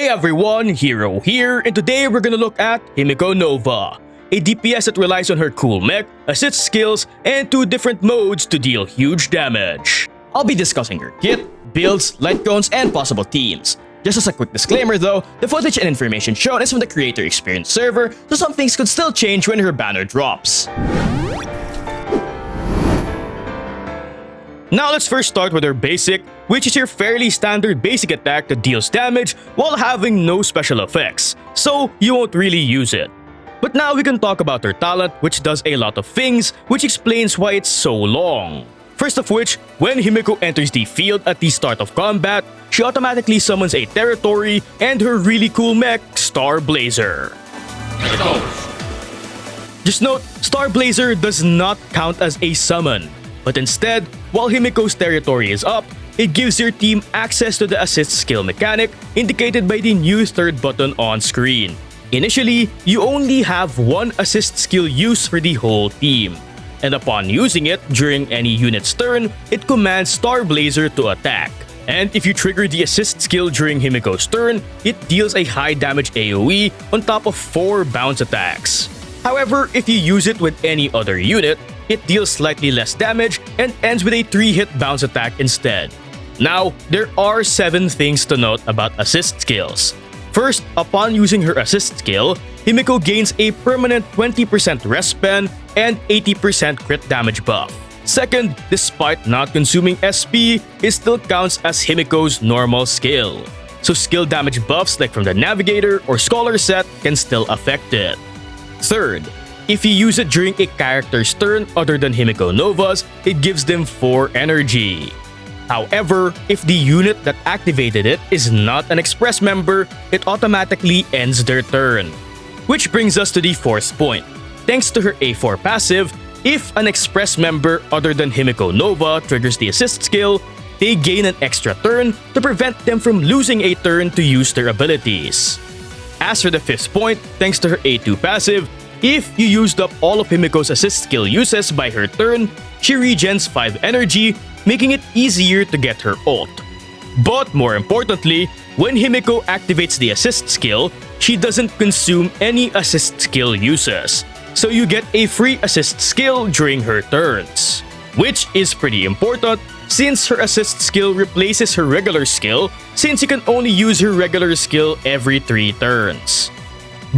Hey everyone, Heero here, and today we're gonna look at Himeko Nova, a DPS that relies on her cool mech, assist skills, and 2 different modes to deal huge damage. I'll be discussing her kit, builds, lightcones, and possible teams. Just as a quick disclaimer though, the footage and information shown is from the creator experience server, so some things could still change when her banner drops. Now let's first start with her basic, which is your fairly standard basic attack that deals damage while having no special effects, so you won't really use it. But now we can talk about her talent, which does a lot of things, which explains why it's so long. First of which, when Himeko enters the field at the start of combat, she automatically summons a territory and her really cool mech, Star Blazer. Just note, Star Blazer does not count as a summon, but instead, while Himeko's territory is up, it gives your team access to the assist skill mechanic indicated by the new third button on screen. Initially, you only have one assist skill use for the whole team, and upon using it during any unit's turn, it commands Star Blazer to attack. And if you trigger the assist skill during Himeko's turn, it deals a high damage AoE on top of 4 bounce attacks. However, if you use it with any other unit, it deals slightly less damage and ends with a 3-hit bounce attack instead. Now, there are 7 things to note about assist skills. First, upon using her assist skill, Himeko gains a permanent 20% rest span and 80% crit damage buff. Second, despite not consuming SP, it still counts as Himeko's normal skill. So skill damage buffs like from the Navigator or Scholar set can still affect it. Third, if you use it during a character's turn other than Himeko Nova's, it gives them 4 energy. However, if the unit that activated it is not an Express member, it automatically ends their turn. Which brings us to the 4th point. Thanks to her A4 passive, if an Express member other than Himeko Nova triggers the assist skill, they gain an extra turn to prevent them from losing a turn to use their abilities. As for the 5th point, thanks to her A2 passive, if you used up all of Himeko's assist skill uses by her turn, she regens 5 energy, making it easier to get her ult. But more importantly, when Himeko activates the assist skill, she doesn't consume any assist skill uses, so you get a free assist skill during her turns. Which is pretty important since her assist skill replaces her regular skill, since you can only use her regular skill every 3 turns.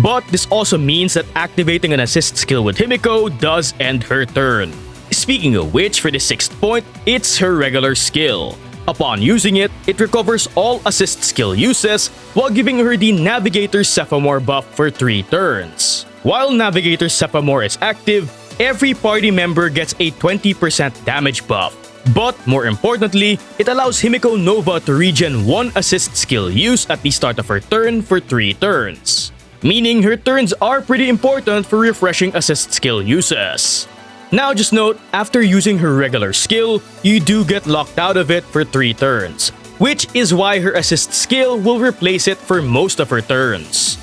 But this also means that activating an assist skill with Himeko does end her turn. Speaking of which, for the 6th point, it's her regular skill. Upon using it, it recovers all assist skill uses while giving her the Navigator Sephamore buff for 3 turns. While Navigator Sephamore is active, every party member gets a 20% damage buff. But more importantly, it allows Himeko Nova to regen 1 assist skill use at the start of her turn for 3 turns. Meaning her turns are pretty important for refreshing assist skill uses. Now just note, after using her regular skill, you do get locked out of it for 3 turns, which is why her assist skill will replace it for most of her turns.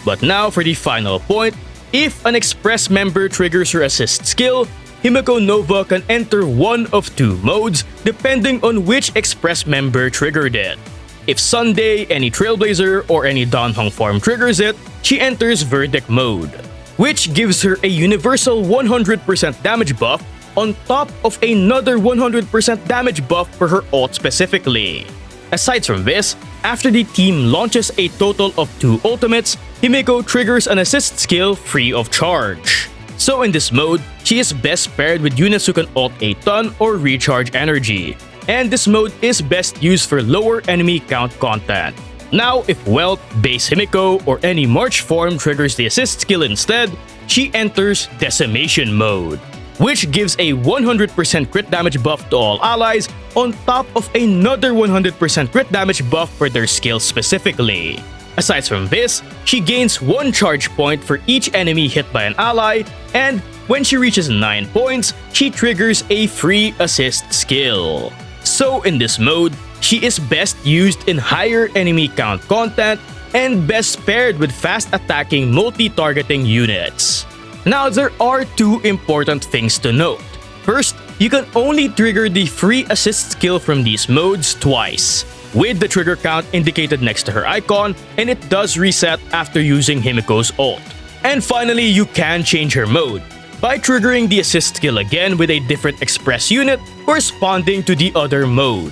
But now for the final point, if an Express member triggers her assist skill, Himeko Nova can enter one of 2 modes depending on which Express member triggered it. If Sunday, any Trailblazer, or any Danhong form triggers it, she enters Verdict mode, which gives her a universal 100% damage buff on top of another 100% damage buff for her ult specifically. Aside from this, after the team launches a total of 2 ultimates, Himeko triggers an assist skill free of charge. So in this mode, she is best paired with units who can ult a ton or recharge energy. And this mode is best used for lower enemy count content. Now, if Wealth, Base Himeko, or any March form triggers the assist skill instead, she enters Decimation mode, which gives a 100% crit damage buff to all allies on top of another 100% crit damage buff for their skill specifically. Aside from this, she gains 1 charge point for each enemy hit by an ally, and when she reaches 9 points, she triggers a free assist skill. So in this mode, she is best used in higher enemy count content and best paired with fast attacking multi-targeting units. Now there are 2 important things to note. First, you can only trigger the free assist skill from these modes twice. with the trigger count indicated next to her icon, and it does reset after using Himeko's ult. And finally, you can change her mode by triggering the assist skill again with a different express unit corresponding to the other mode.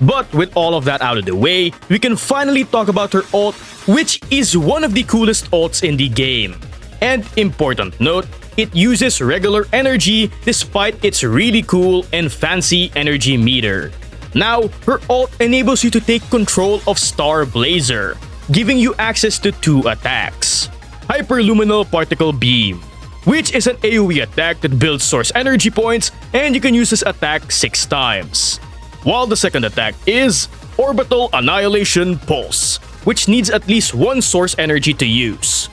But with all of that out of the way, we can finally talk about her ult, which is one of the coolest ults in the game. And important note, it uses regular energy despite its really cool and fancy energy meter. Now, her ult enables you to take control of Star Blazer, giving you access to 2 attacks. Hyperluminal Particle Beam, which is an AoE attack that builds source energy points, and you can use this attack 6 times. While the second attack is Orbital Annihilation Pulse, which needs at least 1 source energy to use.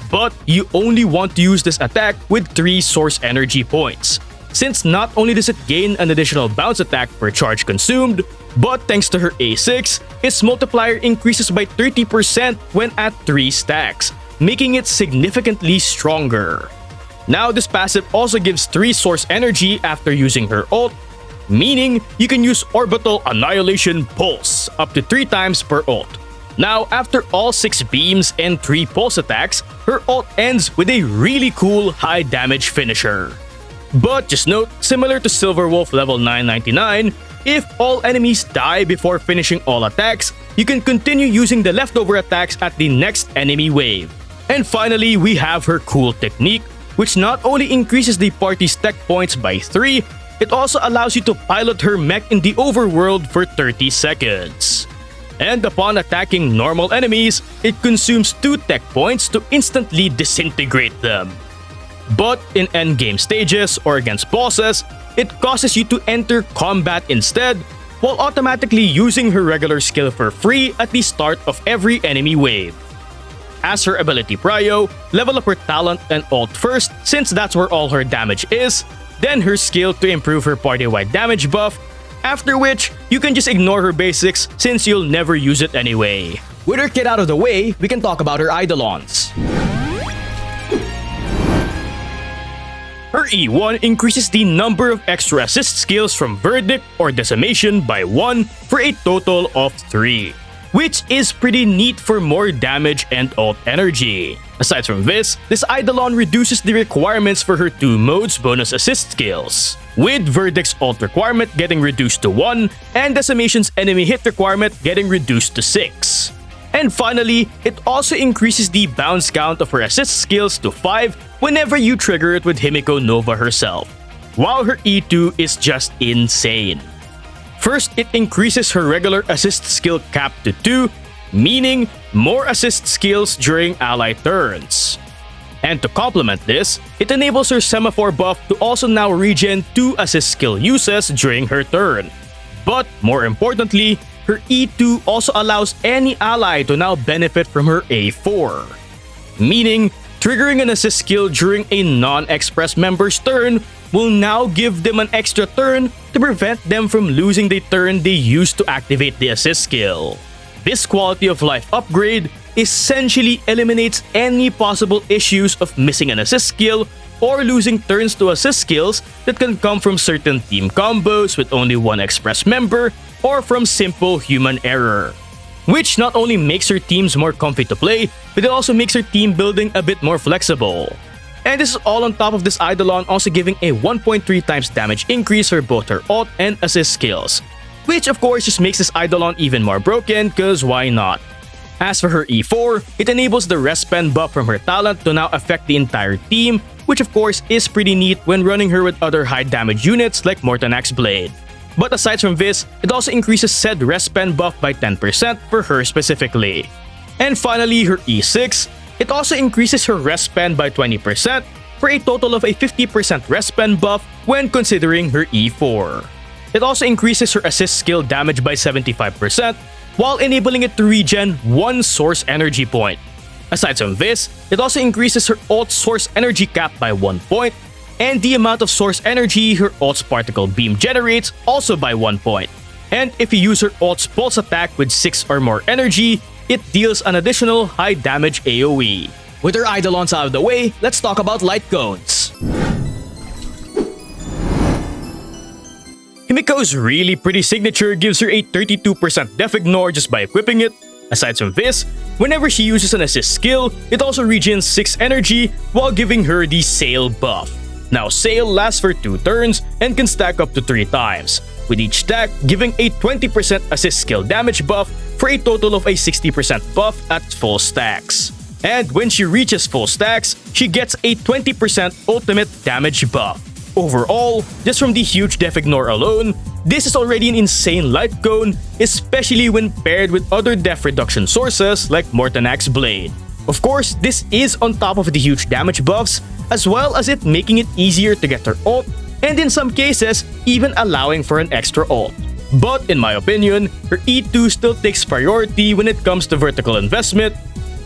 But you only want to use this attack with 3 source energy points, since not only does it gain an additional bounce attack per charge consumed, but thanks to her A6, its multiplier increases by 30% when at 3 stacks, making it significantly stronger. Now this passive also gives 3 source energy after using her ult, meaning you can use Orbital Annihilation Pulse up to 3 times per ult. Now, after all 6 beams and 3 pulse attacks, her ult ends with a really cool high damage finisher. But just note, similar to Silverwolf level 999, if all enemies die before finishing all attacks, you can continue using the leftover attacks at the next enemy wave. And finally, we have her cool technique, which not only increases the party's tech points by 3, it also allows you to pilot her mech in the overworld for 30 seconds. And upon attacking normal enemies, it consumes 2 tech points to instantly disintegrate them. But in endgame stages or against bosses, it causes you to enter combat instead, while automatically using her regular skill for free at the start of every enemy wave. As her ability prio, level up her talent and ult first since that's where all her damage is, then her skill to improve her party-wide damage buff, after which you can just ignore her basics since you'll never use it anyway. With her kit out of the way, we can talk about her Eidolons. Her E1 increases the number of extra assist skills from Verdict or Decimation by 1 for a total of 3, which is pretty neat for more damage and ult energy. Aside from this Eidolon reduces the requirements for her 2 modes bonus assist skills, with Verdict's ult requirement getting reduced to 1 and Decimation's enemy hit requirement getting reduced to 6. And finally, it also increases the bounce count of her assist skills to 5 whenever you trigger it with Himeko Nova herself, while her E2 is just insane. First, it increases her regular assist skill cap to 2, meaning more assist skills during ally turns. And to complement this, it enables her semaphore buff to also now regen 2 assist skill uses during her turn. But more importantly, her E2 also allows any ally to now benefit from her A4, meaning triggering an assist skill during a non-express member's turn will now give them an extra turn to prevent them from losing the turn they used to activate the assist skill. This quality of life upgrade essentially eliminates any possible issues of missing an assist skill or losing turns to assist skills that can come from certain team combos with only one express member or from simple human error, which not only makes her teams more comfy to play, but it also makes her team building a bit more flexible. And this is all on top of this Eidolon also giving a 1.3 times damage increase for both her ult and assist skills, which of course just makes this Eidolon even more broken, cause why not? As for her E4, it enables the rest spend buff from her talent to now affect the entire team, which of course is pretty neat when running her with other high damage units like Mortanax Blade. But aside from this, it also increases said rest spend buff by 10% for her specifically. And finally, her E6, it also increases her rest spend by 20% for a total of a 50% rest spend buff when considering her E4. It also increases her assist skill damage by 75%, while enabling it to regen 1 source energy point. Aside from this, it also increases her ult source energy cap by 1 point, and the amount of source energy her ult's particle beam generates also by 1 point. And if you use her ult's pulse attack with 6 or more energy, it deals an additional high damage AoE. With her Eidolons out of the way, let's talk about Lightcones. Himiko's really pretty signature gives her a 32% def ignore just by equipping it. Aside from this, whenever she uses an assist skill, it also regens 6 energy while giving her the Sail buff. Now Sail lasts for 2 turns and can stack up to 3 times, with each stack giving a 20% assist skill damage buff for a total of a 60% buff at full stacks. And when she reaches full stacks, she gets a 20% ultimate damage buff. Overall, just from the huge def ignore alone, this is already an insane Lightcone, especially when paired with other def reduction sources like Mortanax Blade. Of course, this is on top of the huge damage buffs, as well as it making it easier to get her ult, and in some cases, even allowing for an extra ult. But in my opinion, her E2 still takes priority when it comes to vertical investment.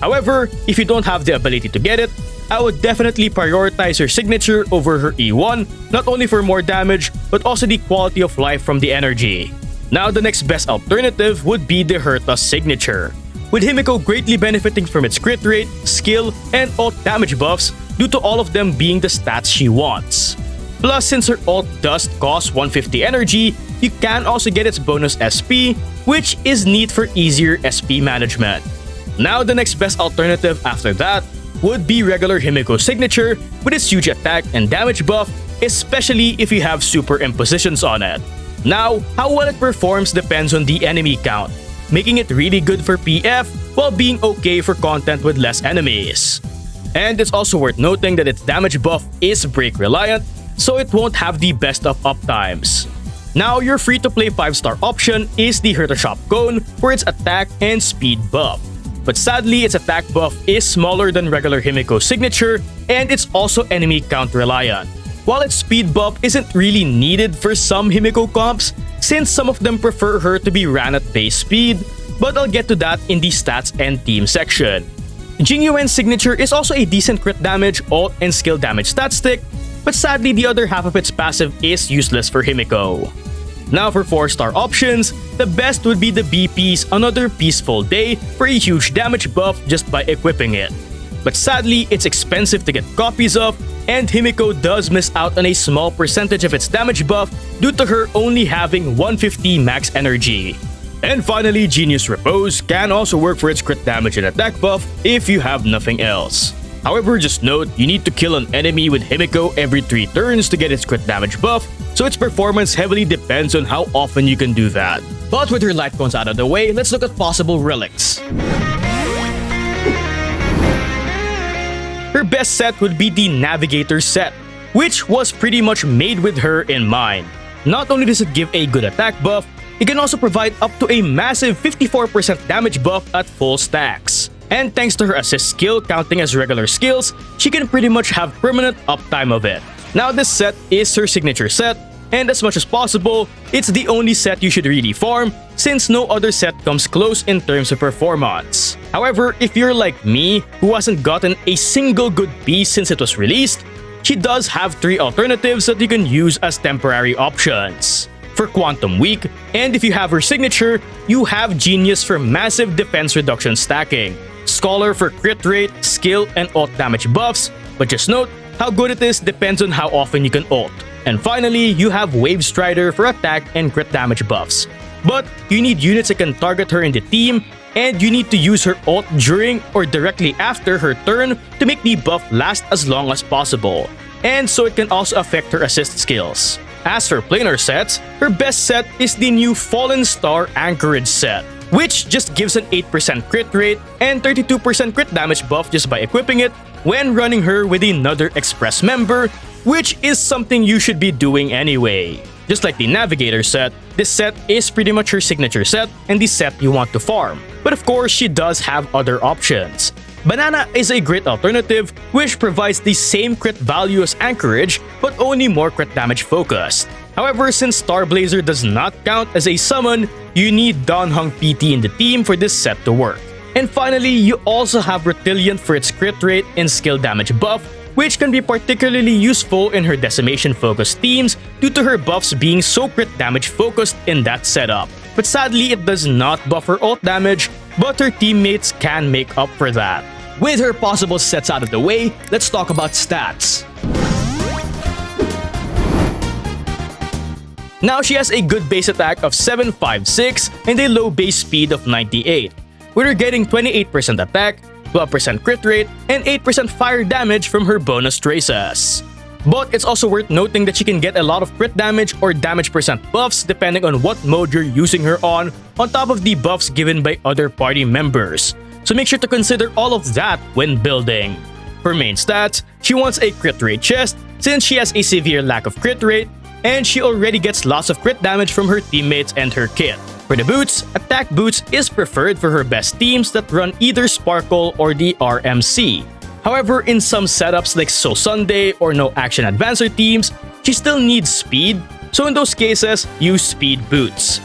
However, if you don't have the ability to get it, I would definitely prioritize her signature over her E1, not only for more damage, but also the quality of life from the energy. Now the next best alternative would be the Herta signature, with Himeko greatly benefiting from its crit rate, skill, and ult damage buffs due to all of them being the stats she wants. Plus, since her ult does cost 150 energy, you can also get its bonus SP, which is neat for easier SP management. Now the next best alternative after that would be regular Himeko signature with its huge attack and damage buff, especially if you have super impositions on it. Now, how well it performs depends on the enemy count, making it really good for PF while being okay for content with less enemies. And it's also worth noting that its damage buff is break reliant, so it won't have the best of uptimes. Now, your free-to-play 5-star option is the Herta Shop Cone for its attack and speed buff. But sadly, its attack buff is smaller than regular Himeko signature, and it's also enemy count reliant. While its speed buff isn't really needed for some Himeko comps, since some of them prefer her to be ran at base speed, but I'll get to that in the stats and team section. Jinyuen's signature is also a decent crit damage, ult, and skill damage stat stick, but sadly the other half of its passive is useless for Himeko. Now for 4-star options, the best would be the BP's Another Peaceful Day for a huge damage buff just by equipping it. But sadly, it's expensive to get copies of, and Himeko does miss out on a small percentage of its damage buff due to her only having 150 max energy. And finally, Genius Repose can also work for its crit damage and attack buff if you have nothing else. However, just note, you need to kill an enemy with Himeko every 3 turns to get its crit damage buff, so its performance heavily depends on how often you can do that. But with her Lightcones out of the way, let's look at possible relics. Her best set would be the Navigator set, which was pretty much made with her in mind. Not only does it give a good attack buff, it can also provide up to a massive 54% damage buff at full stacks. And thanks to her assist skill counting as regular skills, she can pretty much have permanent uptime of it. Now this set is her signature set, and as much as possible, it's the only set you should really farm since no other set comes close in terms of performance. However, if you're like me, who hasn't gotten a single good piece since it was released, she does have 3 alternatives that you can use as temporary options. For Quantum Weak, and if you have her signature, you have Genius for massive defense reduction stacking, Scholar for crit rate, skill, and ult damage buffs, but just note, how good it is depends on how often you can ult. And finally, you have Wave Strider for attack and crit damage buffs. But you need units that can target her in the team, and you need to use her ult during or directly after her turn to make the buff last as long as possible, and so it can also affect her assist skills. As for planar sets, her best set is the new Fallen Star Anchorage set, which just gives an 8% crit rate and 32% crit damage buff just by equipping it when running her with another Express member, which is something you should be doing anyway. Just like the Navigator set, this set is pretty much her signature set and the set you want to farm. But of course, she does have other options. Banana is a great alternative which provides the same crit value as Anchorage but only more crit damage focused. However, since Starblazer does not count as a summon, you need Dan Heng PT in the team for this set to work. And finally, you also have Retilliant for its crit rate and skill damage buff, which can be particularly useful in her Decimation focused teams due to her buffs being so crit damage focused in that setup. But sadly, it does not buff her ult damage, but her teammates can make up for that. With her possible sets out of the way, let's talk about stats. Now she has a good base attack of 756 and a low base speed of 98, with her getting 28% attack, 12% crit rate, and 8% fire damage from her bonus traces. But it's also worth noting that she can get a lot of crit damage or damage percent buffs depending on what mode you're using her on top of the buffs given by other party members. So make sure to consider all of that when building. For main stats, she wants a crit rate chest since she has a severe lack of crit rate, and she already gets lots of crit damage from her teammates and her kit. For the boots, attack boots is preferred for her best teams that run either Sparkle or the RMC. However, in some setups like So Sunday or no action advancer teams, she still needs speed, so in those cases, use speed boots.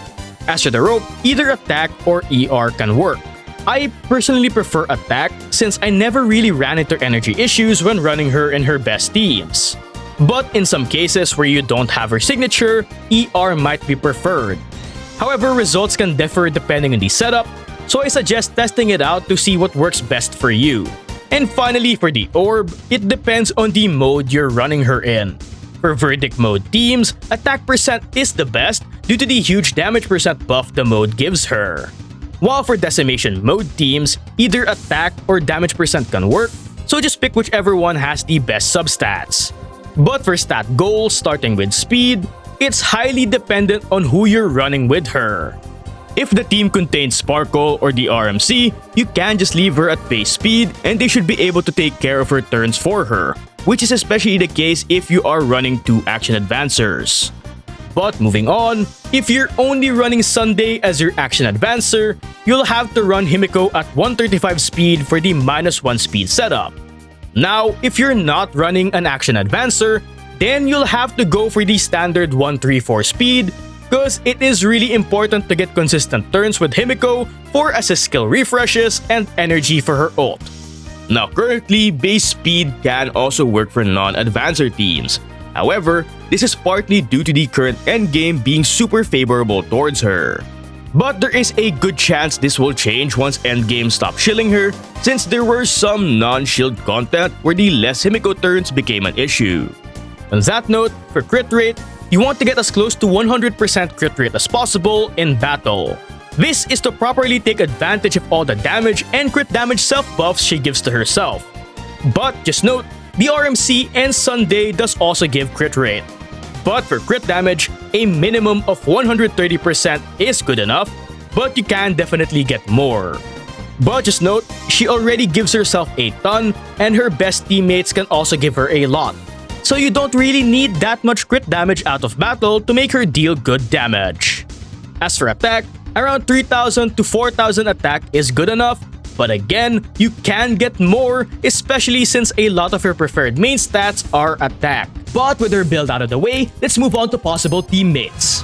As for the rope, either attack or ER can work. I personally prefer attack since I never really ran into energy issues when running her in her best teams. But in some cases where you don't have her signature, ER might be preferred. However, results can differ depending on the setup, so I suggest testing it out to see what works best for you. And finally, for the orb, it depends on the mode you're running her in. For verdict mode teams, attack percent is the best due to the huge damage percent buff the mode gives her. While for decimation mode teams, either attack or damage percent can work, so just pick whichever one has the best substats. But for stat goals starting with speed, it's highly dependent on who you're running with her. If the team contains Sparkle or the RMC, you can just leave her at base speed and they should be able to take care of her turns for her, which is especially the case if you are running 2 action advancers. But moving on, if you're only running Sunday as your action advancer, you'll have to run Himeko at 135 speed for the -1 speed setup. Now, if you're not running an action advancer, then you'll have to go for the standard 134 speed, because it is really important to get consistent turns with Himeko for assist skill refreshes and energy for her ult. Now currently, base speed can also work for non-advancer teams. However, this is partly due to the current endgame being super favorable towards her. But there is a good chance this will change once endgame stops shielding her, since there were some non-shield content where the less Himeko turns became an issue. On that note, for crit rate, you want to get as close to 100% crit rate as possible in battle. This is to properly take advantage of all the damage and crit damage self buffs she gives to herself. But just note, the RMC and Sunday does also give crit rate. But for crit damage, a minimum of 130% is good enough, but you can definitely get more. But just note, she already gives herself a ton, and her best teammates can also give her a lot. So you don't really need that much crit damage out of battle to make her deal good damage. As for attack, around 3,000 to 4,000 attack is good enough, but again, you can get more, especially since a lot of her preferred main stats are attack. But with her build out of the way, let's move on to possible teammates.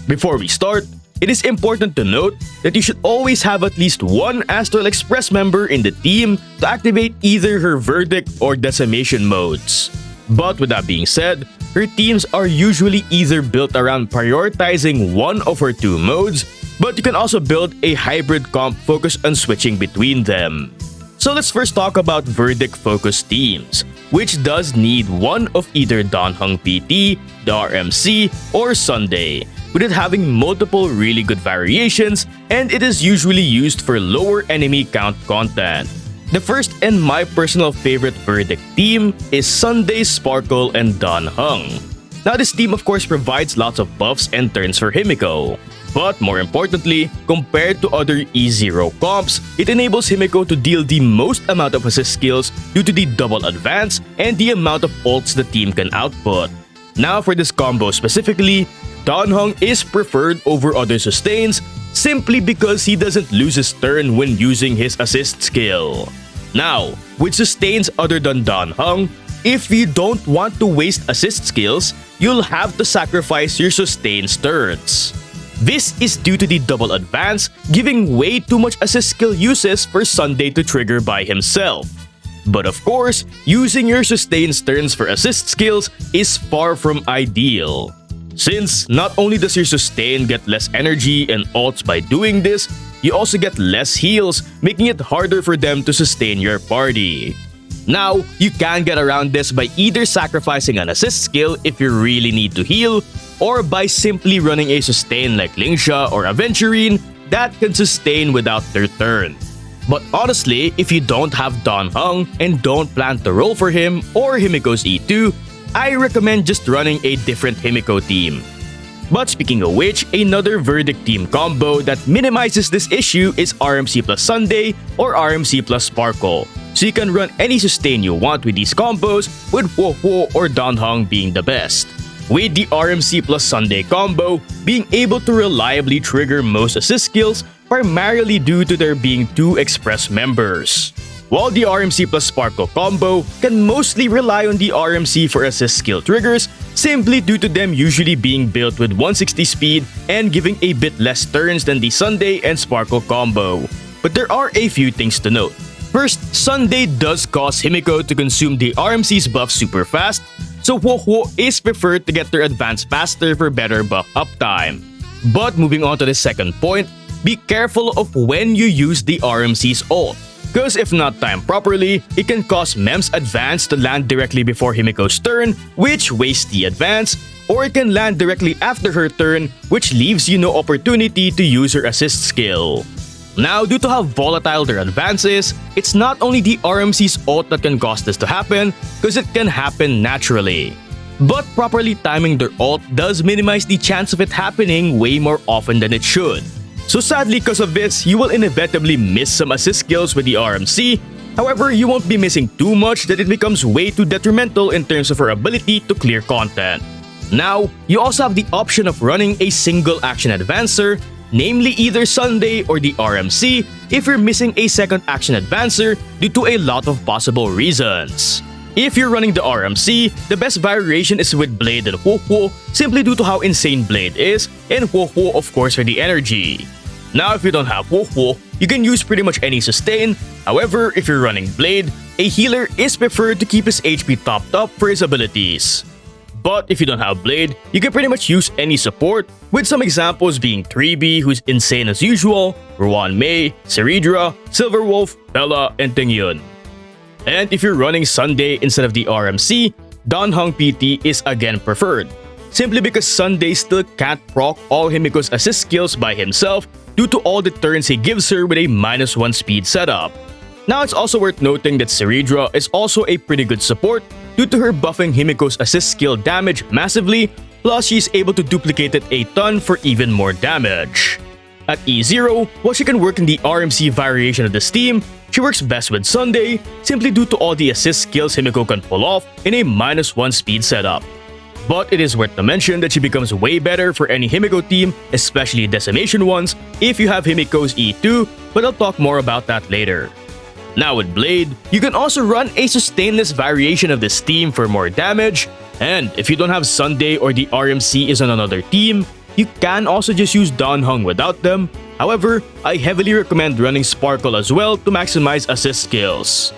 Before we start, it is important to note that you should always have at least one Astral Express member in the team to activate either her Verdict or Decimation modes. But with that being said, her teams are usually either built around prioritizing one of her 2 modes, but you can also build a hybrid comp focused on switching between them. So let's first talk about Verdict focused teams, which does need one of either Danheng PT, the RMC, or Sunday, with it having multiple really good variations, and it is usually used for lower enemy count content. The first and my personal favorite Verdict team is Sunday, Sparkle, and Danheng. Now this team of course provides lots of buffs and turns for Himeko. But more importantly, compared to other E0 comps, it enables Himeko to deal the most amount of assist skills due to the double advance and the amount of ults the team can output. Now for this combo specifically, Danheng is preferred over other sustains simply because he doesn't lose his turn when using his assist skill. Now, with sustains other than Danheng, if you don't want to waste assist skills, you'll have to sacrifice your sustains turns. This is due to the double advance giving way too much assist skill uses for Sunday to trigger by himself. But of course, using your sustains turns for assist skills is far from ideal. Since not only does your sustain get less energy and ults by doing this, you also get less heals, making it harder for them to sustain your party. Now, you can get around this by either sacrificing an assist skill if you really need to heal, or by simply running a sustain like Lingsha or Aventurine that can sustain without their turn. But honestly, if you don't have Dan Heng and don't plan to roll for him or Himeko's E2, I recommend just running a different Himeko team. But speaking of which, another Verdict team combo that minimizes this issue is RMC plus Sunday or RMC plus Sparkle. So you can run any sustain you want with these combos, with Huohuo or Dan Heng being the best. With the RMC plus Sunday combo being able to reliably trigger most assist skills primarily due to there being 2 express members. While the RMC plus Sparkle combo can mostly rely on the RMC for assist skill triggers simply due to them usually being built with 160 speed and giving a bit less turns than the Sunday and Sparkle combo. But there are a few things to note. First, Sunday does cause Himeko to consume the RMC's buff super fast, so Huohuo is preferred to get their advance faster for better buff uptime. But moving on to the second point, be careful of when you use the RMC's ult. Cause if not timed properly, it can cause Mem's advance to land directly before Himeko's turn, which wastes the advance, or it can land directly after her turn, which leaves you no opportunity to use her assist skill. Now, due to how volatile their advance is, it's not only the RMC's ult that can cause this to happen, cause it can happen naturally. But properly timing their ult does minimize the chance of it happening way more often than it should. So sadly, because of this, you will inevitably miss some assist skills with the RMC. However, you won't be missing too much that it becomes way too detrimental in terms of her ability to clear content. Now, you also have the option of running a single action advancer, namely either Sunday or the RMC if you're missing a second action advancer due to a lot of possible reasons. If you're running the RMC, the best variation is with Blade and Huohuo simply due to how insane Blade is, and Huohuo of course for the energy. Now if you don't have Huohuo, you can use pretty much any sustain. However, if you're running Blade, a healer is preferred to keep his HP topped up for his abilities. But if you don't have Blade, you can pretty much use any support, with some examples being 3B who's insane as usual, Ruan Mei, Seridra, Silverwolf, Bella, and Tingyun. And if you're running Sunday instead of the RMC, Dan Heng PT is again preferred, simply because Sunday still can't proc all Himeko's assist skills by himself due to all the turns he gives her with a -1 speed setup. Now it's also worth noting that Seridra is also a pretty good support due to her buffing Himeko's assist skill damage massively, plus she's able to duplicate it a ton for even more damage. At E0, while she can work in the RMC variation of this team, she works best with Sunday simply due to all the assist skills Himeko can pull off in a -1 speed setup. But it is worth to mention that she becomes way better for any Himeko team, especially Decimation ones, if you have Himeko's E2, but I'll talk more about that later. Now with Blade, you can also run a sustainless variation of this team for more damage, and if you don't have Sunday or the RMC is on another team, you can also just use Dan Heng without them. However, I heavily recommend running Sparkle as well to maximize assist skills.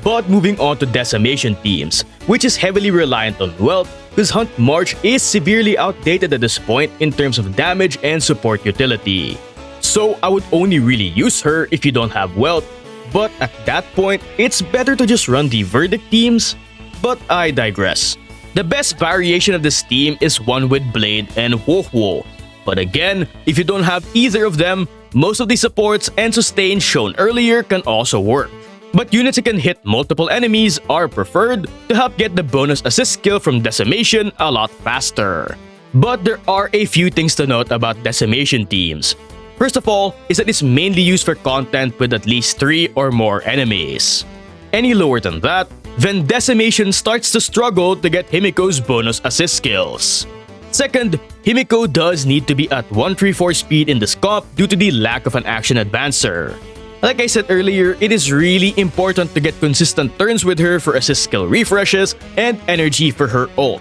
But moving on to Decimation teams, which is heavily reliant on wealth, because Hunt March is severely outdated at this point in terms of damage and support utility. So I would only really use her if you don't have wealth, but at that point, it's better to just run the Verdict teams. But I digress. The best variation of this team is one with Blade and Huohuo. But again, if you don't have either of them, most of the supports and sustains shown earlier can also work. But units that can hit multiple enemies are preferred to help get the bonus assist skill from Decimation a lot faster. But there are a few things to note about Decimation teams. First of all, is that it's mainly used for content with at least 3 or more enemies. Any lower than that, then Decimation starts to struggle to get Himeko's bonus assist skills. Second, Himeko does need to be at 134 speed in this comp due to the lack of an action advancer. Like I said earlier, it is really important to get consistent turns with her for assist skill refreshes and energy for her ult.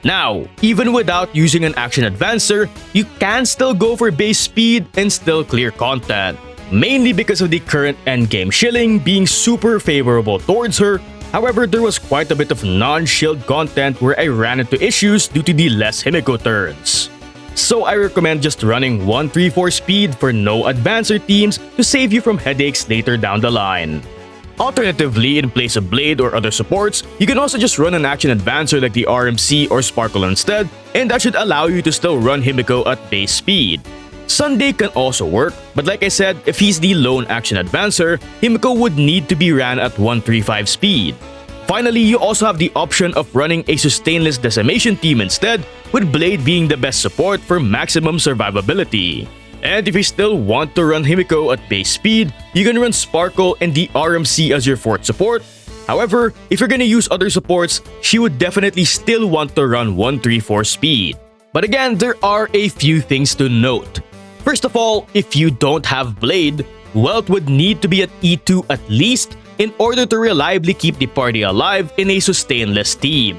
Now, even without using an action advancer, you can still go for base speed and still clear content, mainly because of the current endgame shilling being super favorable towards her. However, there was quite a bit of non-shield content where I ran into issues due to the less Himeko turns. So I recommend just running 134 speed for no advancer teams to save you from headaches later down the line. Alternatively, in place of Blade or other supports, you can also just run an action advancer like the RMC or Sparkle instead, and that should allow you to still run Himeko at base speed. Sunday can also work, but like I said, if he's the lone action advancer, Himeko would need to be ran at 135 speed. Finally, you also have the option of running a sustainless Decimation team instead, with Blade being the best support for maximum survivability. And if you still want to run Himeko at base speed, you can run Sparkle and the RMC as your fourth support. However, if you're gonna use other supports, she would definitely still want to run 134 speed. But again, there are a few things to note. First of all, if you don't have Blade, Wealth would need to be at E2 at least in order to reliably keep the party alive in a sustainless team.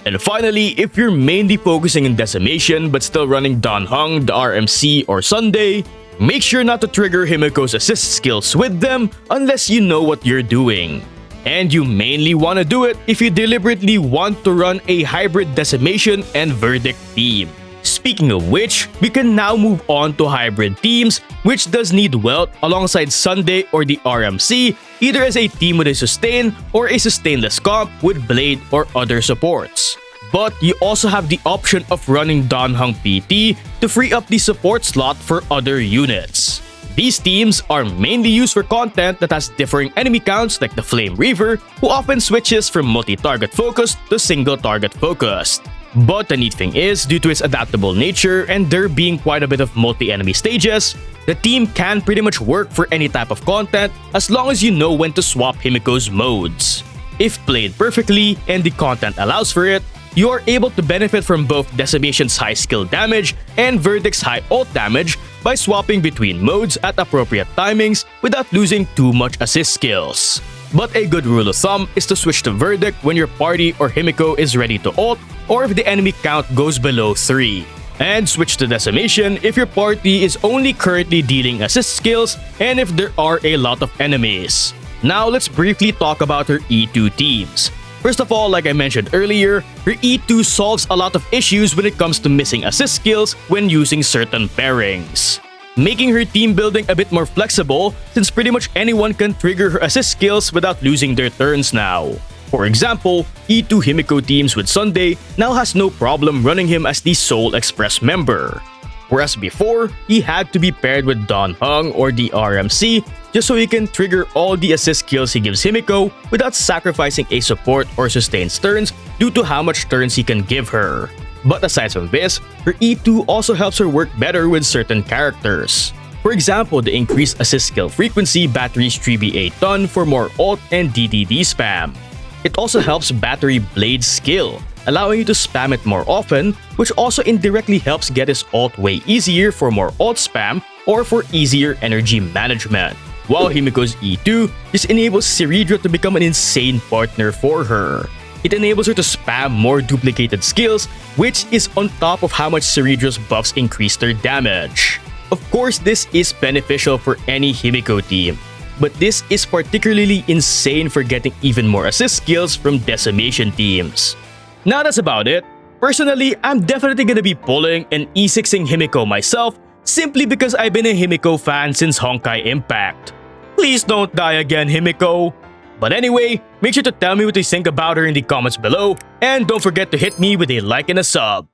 And finally, if you're mainly focusing on Decimation but still running Dan Heng, the RMC, or Sunday, make sure not to trigger Himeko's assist skills with them unless you know what you're doing. And you mainly want to do it if you deliberately want to run a hybrid Decimation and Verdict team. Speaking of which, we can now move on to hybrid teams, which does need Wealth alongside Sunday or the RMC, either as a team with a sustain or a sustainless comp with Blade or other supports. But you also have the option of running Dan Heng PT to free up the support slot for other units. These teams are mainly used for content that has differing enemy counts like the Flame Reaver, who often switches from multi-target focused to single-target focused. But the neat thing is, due to its adaptable nature and there being quite a bit of multi-enemy stages, the team can pretty much work for any type of content as long as you know when to swap Himeko's modes. If played perfectly and the content allows for it, you are able to benefit from both Decimation's high skill damage and Verdict's high ult damage by swapping between modes at appropriate timings without losing too much assist skills. But a good rule of thumb is to switch to Verdict when your party or Himeko is ready to ult or if the enemy count goes below 3. And switch to Decimation if your party is only currently dealing assist skills and if there are a lot of enemies. Now let's briefly talk about her E2 teams. First of all, like I mentioned earlier, her E2 solves a lot of issues when it comes to missing assist skills when using certain pairings, making her team building a bit more flexible since pretty much anyone can trigger her assist skills without losing their turns now. For example, E2 Himeko teams with Sunday now has no problem running him as the Astral Express member. Whereas before, he had to be paired with Dan Heng or the RMC just so he can trigger all the assist skills he gives Himeko without sacrificing a support or sustained turns due to how much turns he can give her. But aside from this, her E2 also helps her work better with certain characters. For example, the increased assist skill frequency batteries 3B8 ton for more ult and DDD spam. It also helps battery Blade skill, allowing you to spam it more often, which also indirectly helps get his ult way easier for more ult spam or for easier energy management. While Himeko's E2 just enables Ceridra to become an insane partner for her. It enables her to spam more duplicated skills, which is on top of how much Ceridra's buffs increase their damage. Of course, this is beneficial for any Himeko team, but this is particularly insane for getting even more assist skills from Decimation teams. Now that's about it. Personally, I'm definitely gonna be pulling and E6ing Himeko myself simply because I've been a Himeko fan since Honkai Impact. Please don't die again, Himeko. But anyway, make sure to tell me what you think about her in the comments below, and don't forget to hit me with a like and a sub.